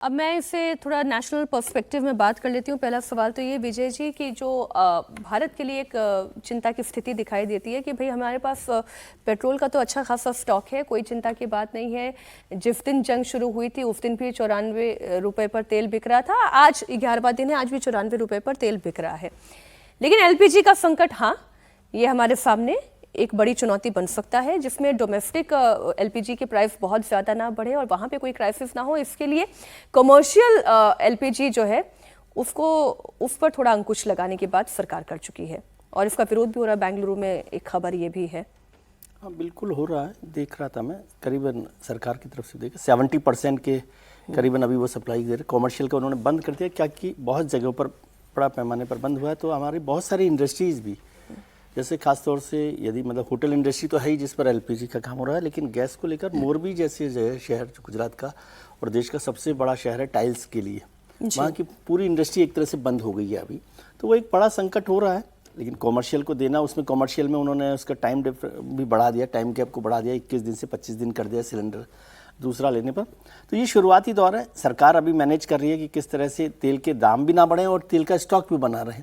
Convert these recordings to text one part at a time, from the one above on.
अब मैं इसे थोड़ा नेशनल पर्सपेक्टिव में बात कर लेती हूँ। पहला सवाल तो ये विजय जी कि जो भारत के लिए एक चिंता की स्थिति दिखाई देती है कि भाई हमारे पास पेट्रोल का तो अच्छा खासा स्टॉक है, कोई चिंता की बात नहीं है। जिस दिन जंग शुरू हुई थी उस दिन भी 94 रुपये पर तेल बिक रहा था, आज 11वां दिन है, आज भी 94 रुपये पर तेल बिक रहा है। लेकिन एलपीजी का संकट, हाँ, ये हमारे सामने एक बड़ी चुनौती बन सकता है, जिसमें डोमेस्टिक एलपीजी के प्राइस बहुत ज़्यादा ना बढ़े और वहाँ पे कोई क्राइसिस ना हो। इसके लिए कमर्शियल एलपीजी जो है उसको उस पर थोड़ा अंकुश लगाने की बात सरकार कर चुकी है और इसका विरोध भी हो रहा है। बेंगलुरु में एक खबर ये भी है। हाँ, बिल्कुल हो रहा है, देख रहा था मैं। करीबन सरकार की तरफ से देखा 70% के करीबन अभी वो सप्लाई दे रहे। कॉमर्शियल का उन्होंने बंद कर दिया, क्या कि बहुत जगहों पर बड़ा पैमाने पर बंद हुआ है। तो हमारी बहुत सारी इंडस्ट्रीज़ भी, जैसे खास तौर से यदि मतलब होटल इंडस्ट्री तो है ही जिस पर एलपीजी का काम हो रहा है, लेकिन गैस को लेकर मोरबी जैसे शहर जो गुजरात का और देश का सबसे बड़ा शहर है टाइल्स के लिए, वहाँ की पूरी इंडस्ट्री एक तरह से बंद हो गई है अभी। तो वो एक बड़ा संकट हो रहा है। लेकिन कॉमर्शियल को देना, उसमें कॉमर्शियल में उन्होंने उसका टाइम भी बढ़ा दिया, टाइम गैप को बढ़ा दिया, 21 दिन से 25 दिन कर दिया सिलेंडर दूसरा लेने पर। तो ये शुरुआती दौर है। सरकार अभी मैनेज कर रही है कि किस तरह से तेल के दाम भी ना बढ़ें और तेल का स्टॉक भी बना रहे।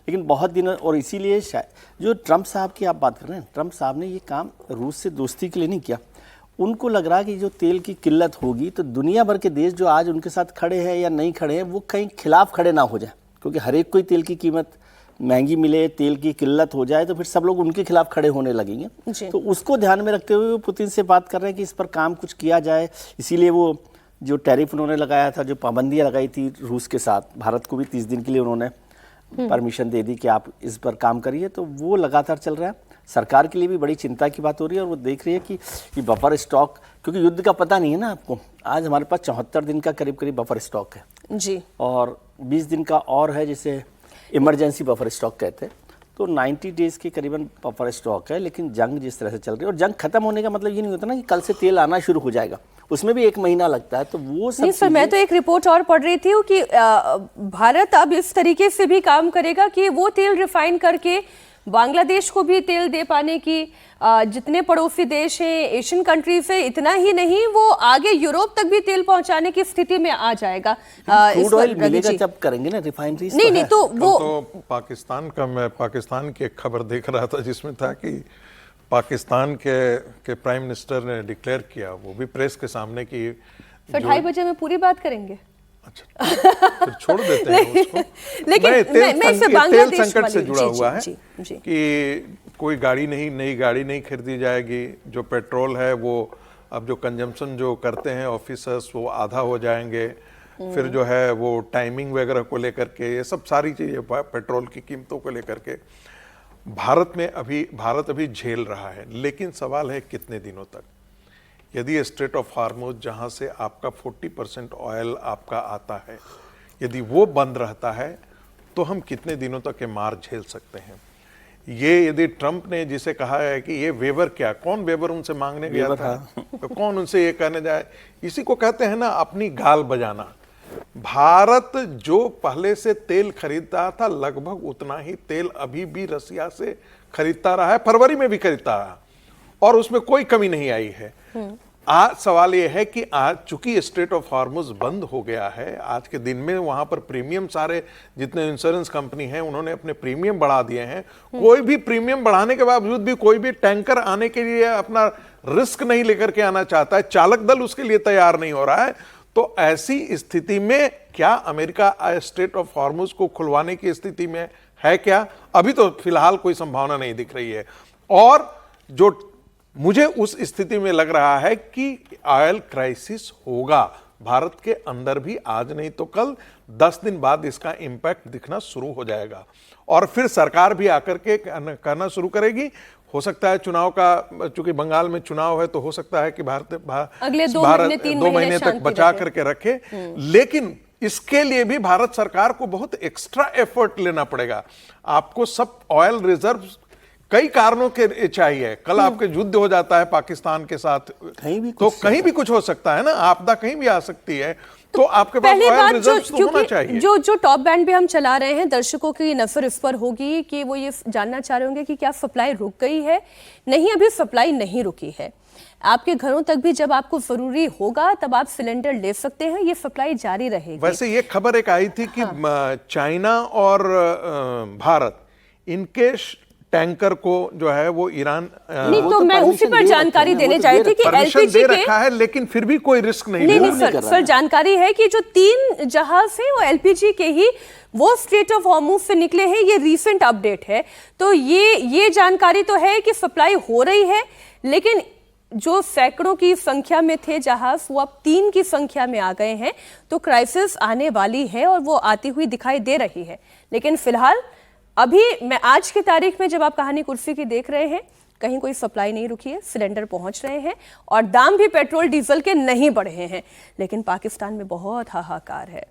लेकिन बहुत दिन, और इसीलिए जो ट्रंप साहब की आप बात कर रहे हैं, ट्रंप साहब ने ये काम रूस से दोस्ती के लिए नहीं किया। उनको लग रहा है कि जो तेल की किल्लत होगी तो दुनिया भर के देश जो आज उनके साथ खड़े हैं या नहीं खड़े हैं, वो कहीं खिलाफ खड़े ना हो जाए, क्योंकि हर एक कोई तेल की कीमत महंगी मिले, तेल की किल्लत हो जाए तो फिर सब लोग उनके खिलाफ खड़े होने लगेंगे। तो उसको ध्यान में रखते हुए वो पुतिन से बात कर रहे हैं कि इस पर काम कुछ किया जाए। इसीलिए वो जो टैरिफ उन्होंने लगाया था, जो पाबंदियाँ लगाई थी रूस के साथ, भारत को भी 30 दिन के लिए उन्होंने परमिशन दे दी कि आप इस पर काम करिए, तो वो लगातार चल रहा है। सरकार के लिए भी बड़ी चिंता की बात हो रही है और वो देख रही है कि बफर स्टॉक, क्योंकि युद्ध का पता नहीं है ना आपको। आज हमारे पास 74 दिन का करीब करीब बफर स्टॉक है जी, और 20 दिन का और है जिसे इमरजेंसी बफर स्टॉक कहते हैं। तो 90 डेज के करीबन बफर स्टॉक है। लेकिन जंग जिस तरह से चल रही है, और जंग खत्म होने का मतलब ये नहीं होता ना कि कल से तेल आना शुरू हो जाएगा, उसमें भी 1 महीना लगता है। तो वो सब नहीं सर, मैं तो एक रिपोर्ट और पढ़ रही थी कि भारत अब इस तरीके से भी काम करेगा कि वो तेल रिफाइन करके बांग्लादेश को भी तेल दे पाने की, जितने पड़ोसी देश हैं एशियन कंट्रीज है, इतना ही नहीं वो आगे यूरोप तक भी तेल पहुंचाने की स्थिति में आ जाएगा। क्रूड ऑयल मिलेगा जब करेंगे ना रिफाइनरीज। नहीं नहीं, तो वो तो पाकिस्तान का, मैं पाकिस्तान की एक खबर देख रहा था जिसमें था कि पाकिस्तान के प्राइम मिनिस्टर ने डिक्लेयर किया, वो भी प्रेस के सामने, कि फिर 2:30 बजे में पूरी बात करेंगे। अच्छा, फिर छोड़ देते हैं उसको। लेकिन तेल संकट से जुड़ा हुआ है जी, जी। कि कोई गाड़ी नहीं, नई गाड़ी नहीं खरीदी जाएगी। जो पेट्रोल है वो अब जो कंजम्पशन जो करते हैं ऑफिसर्स, वो आधा हो जाएंगे। फिर जो है वो टाइमिंग वगैरह को लेकर के, ये सब सारी चीजें पेट्रोल की कीमतों को लेकर के भारत अभी झेल रहा है। लेकिन सवाल है कितने दिनों तक। यदि स्ट्रेट ऑफ हार्मुज, जहां से आपका 40% ऑयल आपका आता है, यदि वो बंद रहता है तो हम कितने दिनों तक ये मार झेल सकते हैं। ये यदि ट्रंप ने जिसे कहा है कि ये वेवर, क्या कौन वेवर उनसे मांगने गया था, तो कौन उनसे ये कहने जाए। इसी को कहते हैं ना अपनी गाल बजाना। भारत जो पहले से तेल खरीदता था, लगभग उतना ही तेल अभी भी रसिया से खरीदता रहा है, फरवरी में भी खरीदता रहा, और उसमें कोई कमी नहीं आई है। आज सवाल यह है कि आज चूंकि स्ट्रेट ऑफ हार्मुज बंद हो गया है, आज के दिन में वहां पर प्रीमियम, सारे जितने इंश्योरेंस कंपनी हैं उन्होंने अपने प्रीमियम बढ़ा दिए हैं। कोई भी प्रीमियम बढ़ाने के बावजूद भी कोई भी टैंकर आने के लिए अपना रिस्क नहीं लेकर के आना चाहता है, चालक दल उसके लिए तैयार नहीं हो रहा है। तो ऐसी स्थिति में क्या अमेरिका स्ट्रेट ऑफ हार्मुज को खुलवाने की स्थिति में है क्या? अभी तो फिलहाल कोई संभावना नहीं दिख रही है। और जो मुझे उस स्थिति में लग रहा है कि ऑयल क्राइसिस होगा भारत के अंदर भी, आज नहीं तो कल, 10 दिन बाद इसका इंपैक्ट दिखना शुरू हो जाएगा। और फिर सरकार भी आकर के करना शुरू करेगी। हो सकता है चुनाव का, चूंकि बंगाल में चुनाव है, तो हो सकता है कि भारत अगले 2 महीने तक बचा करके रखे। लेकिन इसके लिए भी भारत सरकार को बहुत एक्स्ट्रा एफर्ट लेना पड़ेगा। आपको सब ऑयल रिजर्व कई कारणों के चाहिए। कल आपके युद्ध हो जाता है पाकिस्तान के साथ, कहीं भी तो कहीं भी कुछ हो सकता है ना, आपदा कहीं भी आ सकती है। तो आपके पास पहली ऑयल बात रिजर्व्स तो होना चाहिए। जो टॉप बैंड पे हम चला रहे हैं, दर्शकों की नजर इस पर होगी कि वो ये जानना चाह रहे होंगे कि क्या सप्लाई रुक गई है। नहीं, अभी सप्लाई नहीं रुकी है। आपके घरों तक भी जब आपको जरूरी होगा तब आप सिलेंडर ले सकते हैं, ये सप्लाई जारी रहेगी। वैसे ये खबर एक आई थी कि चाइना और भारत इनके टैंकर को जो है वो ईरान नहीं, वो तो तो मैं उसी permission पर दे जानकारी रखे हैं, देने वो तो चाही दे थी कि परमिशन एलपीजी दे के रखा है, लेकिन फिर भी कोई रिस्क नहीं नहीं ले नहीं रहा। सर, सर जानकारी है कि जो 3 जहाज हैं वो एलपीजी के ही वो स्ट्रेट ऑफ हॉर्मुज से निकले हैं। ये रीसेंट अपडेट है, तो ये जानकारी तो है कि सप्लाई हो रही है, लेकिन जो सैकड़ों की संख्या में थे जहाज वो अब 3 की संख्या में आ गए हैं। तो क्राइसिस आने वाली है और वो आती हुई दिखाई दे रही है। लेकिन फिलहाल अभी मैं आज की तारीख में जब आप कहानी कुर्सी की देख रहे हैं, कहीं कोई सप्लाई नहीं रुकी है, सिलेंडर पहुंच रहे हैं और दाम भी पेट्रोल डीजल के नहीं बढ़े हैं। लेकिन पाकिस्तान में बहुत हाहाकार है।